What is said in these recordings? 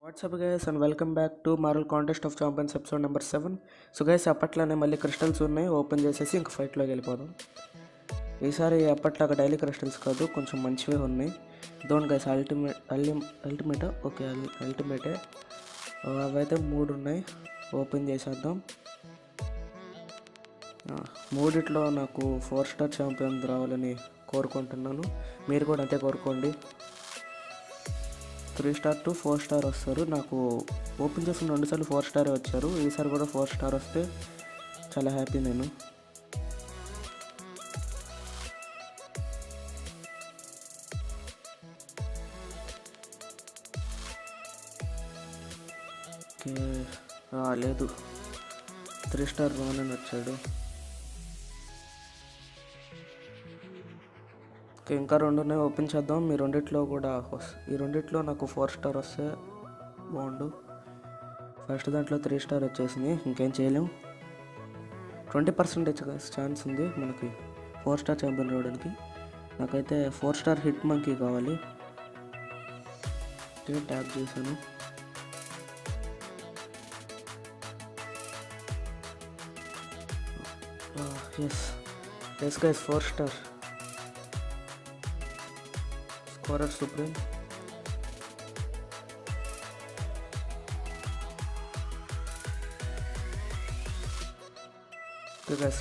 What's up guys and welcome back to Marvel Contest of Champions episode number 7. So guys అప్పట్లోనే మళ్ళీ crystals ఉన్నాయి, open చేసేసి ఇంక ఫైట్లోకి వెళ్ళిపోదాం. ఈసారి అప్పట్లాగా డైలీ క్రిస్టల్స్ కాదు, కొంచెం మంచివే ఉన్నాయి. డోంట్ గైస్ అల్టిమేటా ఓకే అల్టిమేటే అవైతే 3 ఉన్నాయి, ఓపెన్ చేసేద్దాం. మూడిట్లో నాకు 4 స్టార్ ఛాంపియన్ రావాలని కోరుకుంటున్నాను, మీరు కూడా అంతే కోరుకోండి. 3 స్టార్ టు 4 స్టార్ వస్తారు. నాకు ఓపెన్ చేసిన 2 సార్లు 4 స్టారే వచ్చారు, ఈసారి కూడా 4 స్టార్ వస్తే చాలా హ్యాపీ నేను. ఓకే లేదు, 3 స్టార్ రోనన్ వచ్చాడు. ఇంకా 2 ఉన్నాయి, ఓపెన్ చేద్దాం. ఈ రెండిట్లో నాకు 4 స్టార్ వస్తే బాగుండు. ఫస్ట్ దాంట్లో 3 స్టార్ వచ్చేసింది, ఇంకేం చేయలేం. 20% ఛాన్స్ ఉంది మనకి 4 స్టార్ ఛాంపియన్ రావడానికి. నాకైతే 4 స్టార్ హిట్ మంకీ కావాలి. ట్యాప్ చేశాను. Yes guys, 4 star scorer supreme.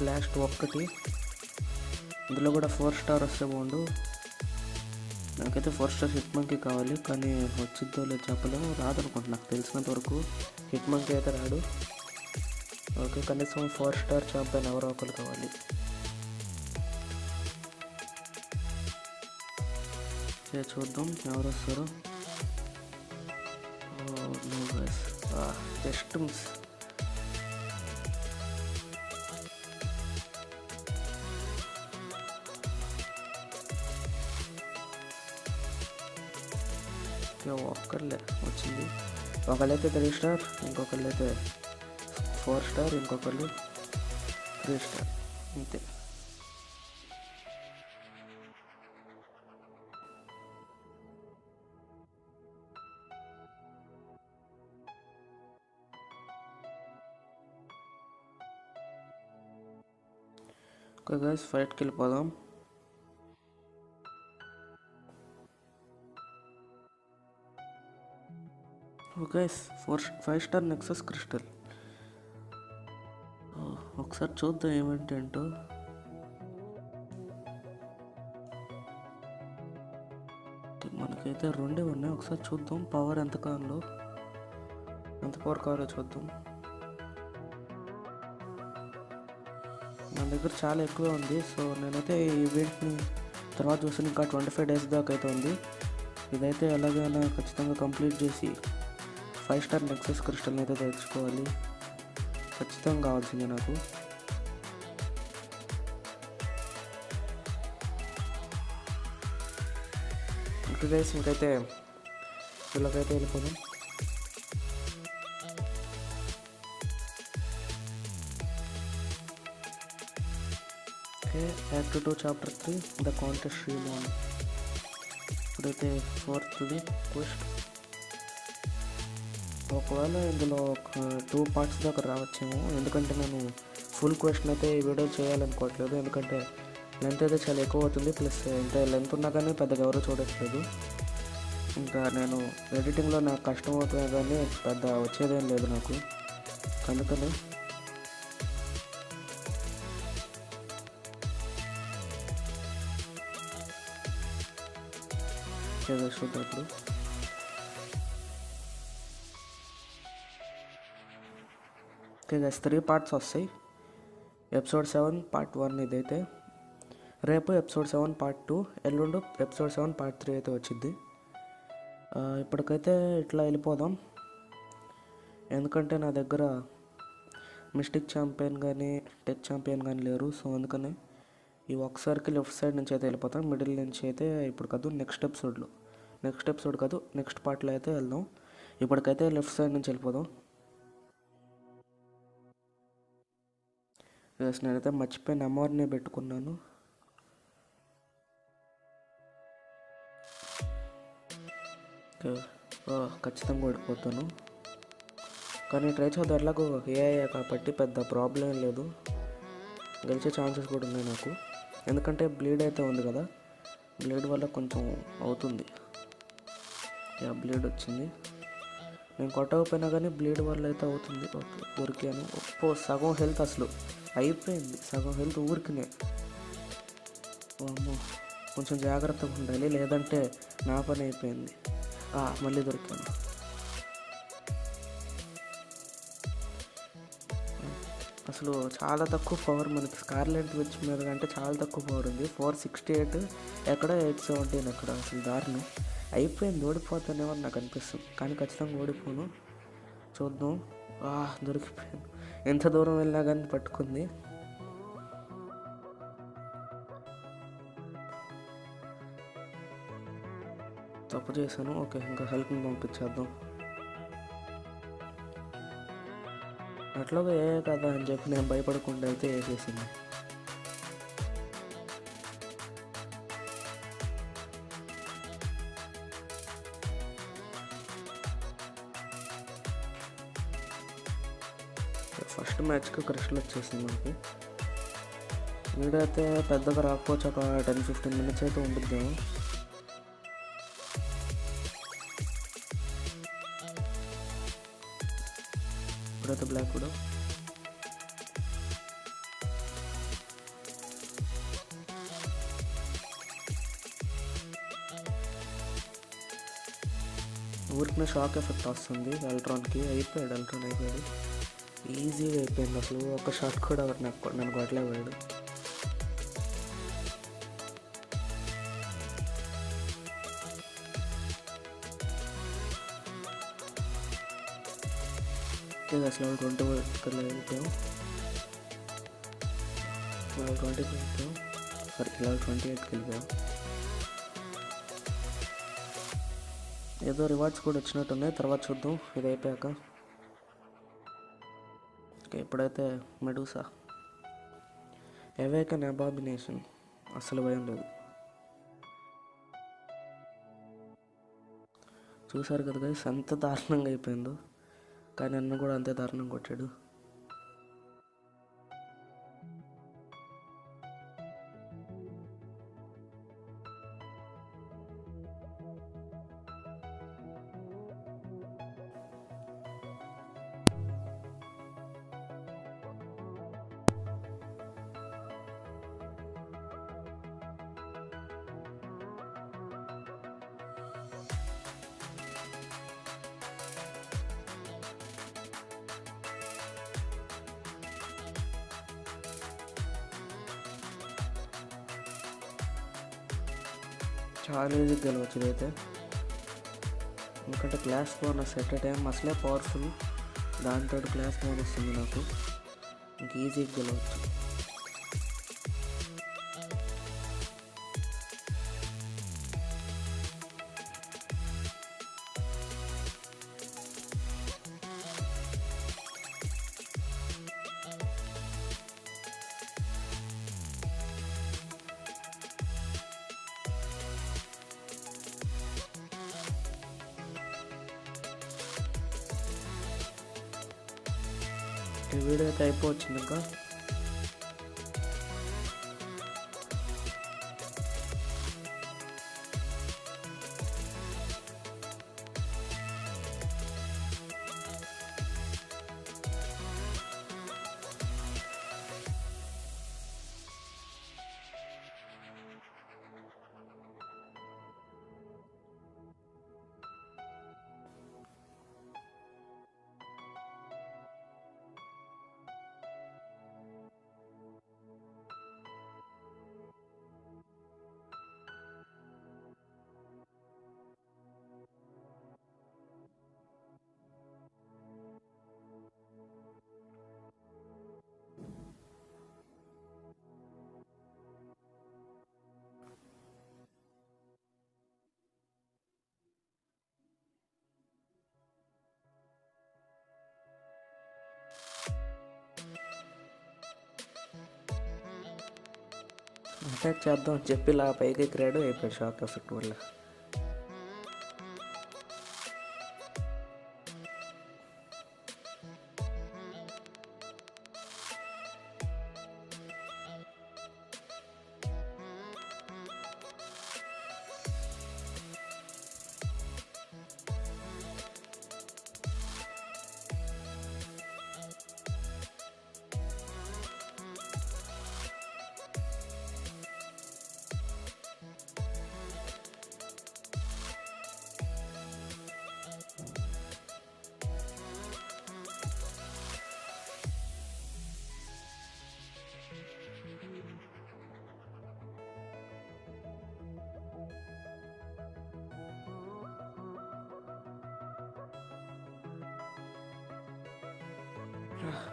Last ఒక్కటి, ఇందులో కూడా 4 స్టార్ వస్తే బాగుండు. నాకైతే 4 స్టార్ హిట్ మంకీ కావాలి, కానీ వచ్చిద్దో లేదు చెప్పలేము. రాదనుకుంటా, నాకు తెలిసినంత వరకు హిట్ మంకీ అయితే రాడు. ఓకే, కనీసం 4 స్టార్ ఛాంపియన్ ఎవరో ఒకరు కావాలి. చూద్దాం ఎవరు వస్తారు. Just miss. ఒక్కర్లే వచ్చింది, ఒకళ్ళైతే 3 స్టార్, ఇంకొకళ్ళైతే 4 స్టార్, ఇంకొకళ్ళు 3 స్టార్, అంతే. ఓకే గైస్, ఫైట్కి వెళ్ళిపోదాం. Okay, 5 star Nexus crystal. ఒకసారి చూద్దాం ఏమిటంటో. మనకైతే 2 ఉన్నాయి, ఒకసారి చూద్దాం పవర్ ఎంత కావాలో, ఎంత పవర్ కావాలో చూద్దాం. మన దగ్గర చాలా ఎక్కువ ఉంది, సో నేనైతే ఈ ఈవెంట్ని తర్వాత చూసి ఇంకా 25 డేస్ దాకా అయితే ఉంది. ఇదైతే ఎలాగైనా ఖచ్చితంగా కంప్లీట్ చేసి 5 స్టార్ నెక్సస్ క్రిస్టల్ని అయితే తెచ్చుకోవాలి, ఖచ్చితంగా కావాల్సిందే నాకు. ఇంకా గైస్, ఇంకైతే వీళ్ళకైతే వెళ్ళిపోదాం. యాక్ట్ 2 చాప్టర్ 3 ద కాంటెస్ట్ రీలాన్. ఇప్పుడైతే 4th క్వెస్ట్. ఒకవేళ ఇందులో ఒక 2 పార్ట్స్ దాకా రావచ్చేమో, ఎందుకంటే నేను ఫుల్ క్వెస్ట్ అయితే ఈ వీడియో చేయాలనుకోవట్లేదు, ఎందుకంటే లెంత్ అయితే చాలా ఎక్కువ అవుతుంది. ప్లస్ ఇంత లెంత్ ఉన్నా కానీ పెద్దగా ఎవరు చూడట్లేదు. ఇంకా నేను ఎడిటింగ్లో నాకు కష్టం అవుతుంది, కానీ పెద్ద వచ్చేదేం లేదు నాకు, అందుకని చూద్దాం. ఇప్పుడు ఓకే గైస్, 3 పార్ట్స్ వస్తాయి. ఎపిసోడ్ 7 పార్ట్ 1 ఇదైతే, రేపు ఎపిసోడ్ 7 పార్ట్ 2, ఎల్లుండి ఎపిసోడ్ 7 పార్ట్ 3 అయితే వచ్చింది. ఇప్పటికైతే ఇట్లా వెళ్ళిపోదాం, ఎందుకంటే నా దగ్గర మిస్టిక్ ఛాంపియన్ కానీ టెక్ ఛాంపియన్ కానీ లేరు. సో అందుకని ఈ ఒకసారికి లెఫ్ట్ సైడ్ నుంచి అయితే వెళ్ళిపోతాం, మిడిల్ నుంచి అయితే ఇప్పుడు కాదు, నెక్స్ట్ ఎపిసోడ్ కాదు, నెక్స్ట్ పార్ట్లో అయితే వెళ్దాం. ఇప్పటికైతే లెఫ్ట్ సైడ్ నుంచి వెళ్ళిపోదాం. నేనైతే మర్చిపోయిన అమ్మవారిని పెట్టుకున్నాను. ఓకే, ఖచ్చితంగా ఓడిపోతాను. కానీ ట్రై చేద్దాం. ఎలాగో ఏఐ కాబట్టి పెద్ద ప్రాబ్లం లేదు, గెలిచే ఛాన్సెస్ కూడా ఉన్నాయి నాకు. ఎందుకంటే బ్లీడ్ అయితే ఉంది కదా, బ్లీడ్ వల్ల కొంచెం అవుతుంది. బ్లీడ్ వచ్చింది, నేను కొట్టకపోయినా కానీ బ్లీడ్ వల్ల అయితే అవుతుంది. ఓకే, దొరికాను. సగం హెల్త్ అసలు అయిపోయింది, సగం హెల్త్ ఊరికినే. అమ్మో, కొంచెం జాగ్రత్తగా ఉండాలి, లేదంటే నా పని అయిపోయింది. మళ్ళీ దొరికాను. అసలు చాలా తక్కువ పవర్ మనకి స్కార్లెట్ విచ్ మీద కంటే చాలా తక్కువ పవర్ ఉంది. 468 ఎక్కడ 817 ఎక్కడ, అసలు దారుణం. అయిపోయింది, ఓడిపోతానేమో నాకు అనిపిస్తుంది, కానీ ఖచ్చితంగా ఓడిపోను. చూద్దాం. దొరికిపోయాను. ఎంత దూరం వెళ్ళినా కానీ పట్టుకుంది. తప్పు చేశాను. ఓకే, ఇంకా హెల్ప్ని పంపించేద్దాం. అట్లాగా ఏ కదా అని చెప్పి నేను భయపడకుండా అయితే వేసేసింది. ఫస్ట్ మ్యాచ్కి క్రిస్టల్ వచ్చేసింది మనకి. వీడియో అయితే పెద్దగా రాకపోవచ్చు, ఒక 10-15 మినిట్స్ అయితే ఉండిద్దాము. ఇప్పుడైతే బ్లాక్ కూడా ఊరికి షాక్ ఎఫెక్ట్ వస్తుంది ఎలక్ట్రాన్కి. అయిపోయాడు, ఎలక్ట్రాన్ అయిపోయాడు, ఈజీగా అయిపోయింది. అసలు ఒక షాట్ కూడా నన్ను కొట్టలేకపోయాడు. అసలు 20 అయిపోయాం, 20 అయిపోయాం, సారీ 28కి వెళ్ళిపోయాం. ఏదో రివార్డ్స్ కూడా వచ్చినట్టున్నాయి, తర్వాత చూద్దాం ఇది అయిపోయాక. ఓకే, ఇప్పుడైతే మెడూసా అవేకన్ అబామినేషన్, అసలు భయం లేదు. చూసారు కదా గైస్, ఎంత దారుణంగా అయిపోయిందో, కానీ అన్న కూడా అంతే దారుణంగా కొట్టాడు. చాలా ఈజీగా గెలవచ్చు ఇదైతే, ఎందుకంటే క్లాస్ బోనస్ ఎట్ టైం అసలే పవర్ఫుల్, దాంతో క్లాస్ బోనస్ ఉంది నాకు, ఇంక ఈజీగా గెలవచ్చు. ఈ వీడియో అయితే అయిపోవచ్చింది ఇంకా. అటాక్ చేద్దాం అని చెప్పి ఇలా పైకి ఎక్కిరాడు, అయిపోయాడు షాక్ ఎఫెక్ట్ వల్ల.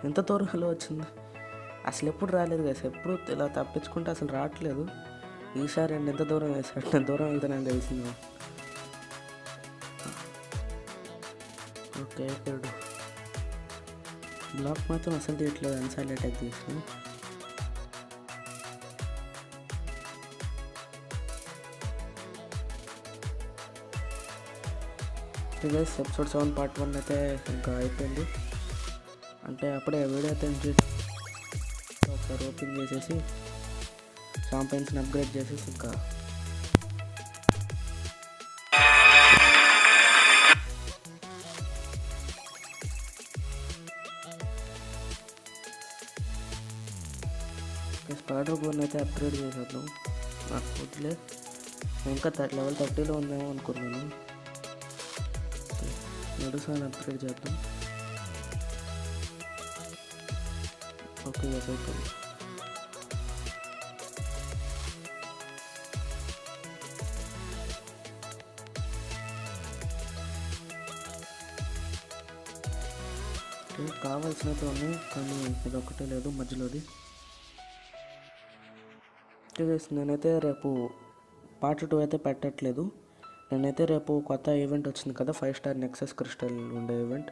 ఎంత దూరం ఎలా వచ్చింది? అసలు ఎప్పుడు రాలేదు కదా, ఎప్పుడు ఇలా తప్పించుకుంటే అసలు రావట్లేదు. ఈసారి అండి ఎంత దూరం వేసాడు, నేను దూరం వెళ్తానని తెలిసింది. ఓకే ఇప్పుడు బ్లాక్ మాత్రం అసలు తీయట్లేదు, అన్సైడ్ అటాక్ చేసి. గైస్ ఎపిసోడ్ 7 పార్ట్ 1 అయితే ఇంకా అయిపోయింది. అంటే అప్పుడే వీడియో అయితే ఒకసారి ఓపెన్ చేసేసి చాంపియన్స్ని అప్గ్రేడ్ చేసేసి ఇంకా స్పైడర్ గోన్ అయితే అప్గ్రేడ్ చేసేద్దాం. నాకు వద్దులే, ఇంకా లెవెల్ 30లో ఉందేమో అనుకున్నాను. మెడుసాని అప్గ్రేడ్ చేద్దాం. ఓకే అయిపోయింది. కావాల్సినవి ఉన్నాయి కానీ ఇది ఒకటే లేదు మధ్యలోది. నేనైతే రేపు పార్ట్ 2 అయితే పెట్టట్లేదు. నేనైతే రేపు కొత్త ఈవెంట్ వచ్చింది కదా, 5 స్టార్ నెక్సస్ క్రిస్టల్ ఉండే ఈవెంట్.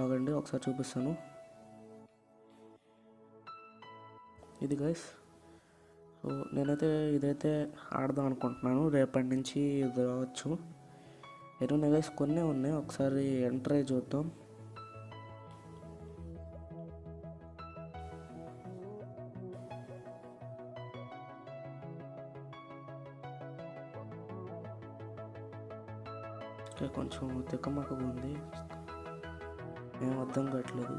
ఆగండి ఒకసారి చూపిస్తాను. ఇది గైస్, సో నేనైతే ఇదైతే ఆడదాం అనుకుంటున్నాను. రేపటి నుంచి ఇది రావచ్చు. ఎరువునే గైస్ కొన్ని ఉన్నాయి, ఒకసారి ఎంటర్ అయ్యి చూద్దాం. కొంచెం తిక్కమక్కగా ఉంది, ఏం అర్థం కావట్లేదు.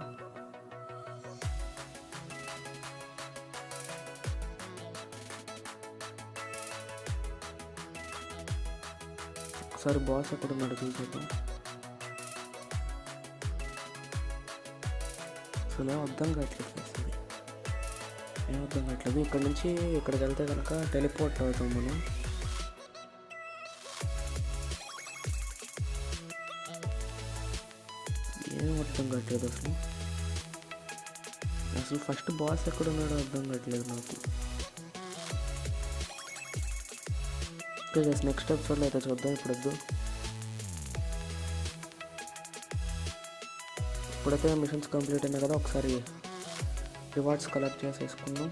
ఒకసారి బాస్ ఎక్కడ ఉన్నాడు చూసేద్దాం. అసలు ఏం అర్థం కావట్లేదు, అసలు ఏం అర్థం కావట్లేదు. ఇక్కడ నుంచి ఇక్కడికి వెళ్తే కనుక టెలిపోర్ట్ అవుతాం మనం. ఏం అర్థం కావట్లేదు అసలు. అసలు ఫస్ట్ బాస్ ఎక్కడ ఉన్నాడో అర్థం కావట్లేదు నాకు. ఓకే గైస్, నెక్స్ట్ ఎపిసోడ్లో అయితే చూద్దాం. ఇప్పుడైతే మిషన్స్ కంప్లీట్ అయినాయి కదా, ఒకసారి రివార్డ్స్ కలెక్ట్ చేసేసుకుందాం.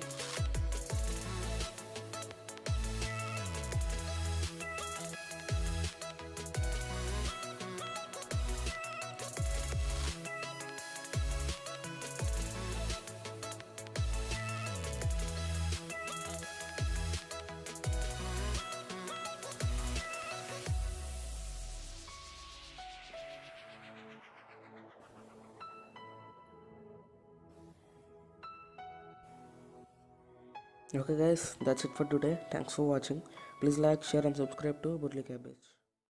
Okay guys, that's it for today. Thanks for watching. Please like, share and subscribe to Burli Cabbage.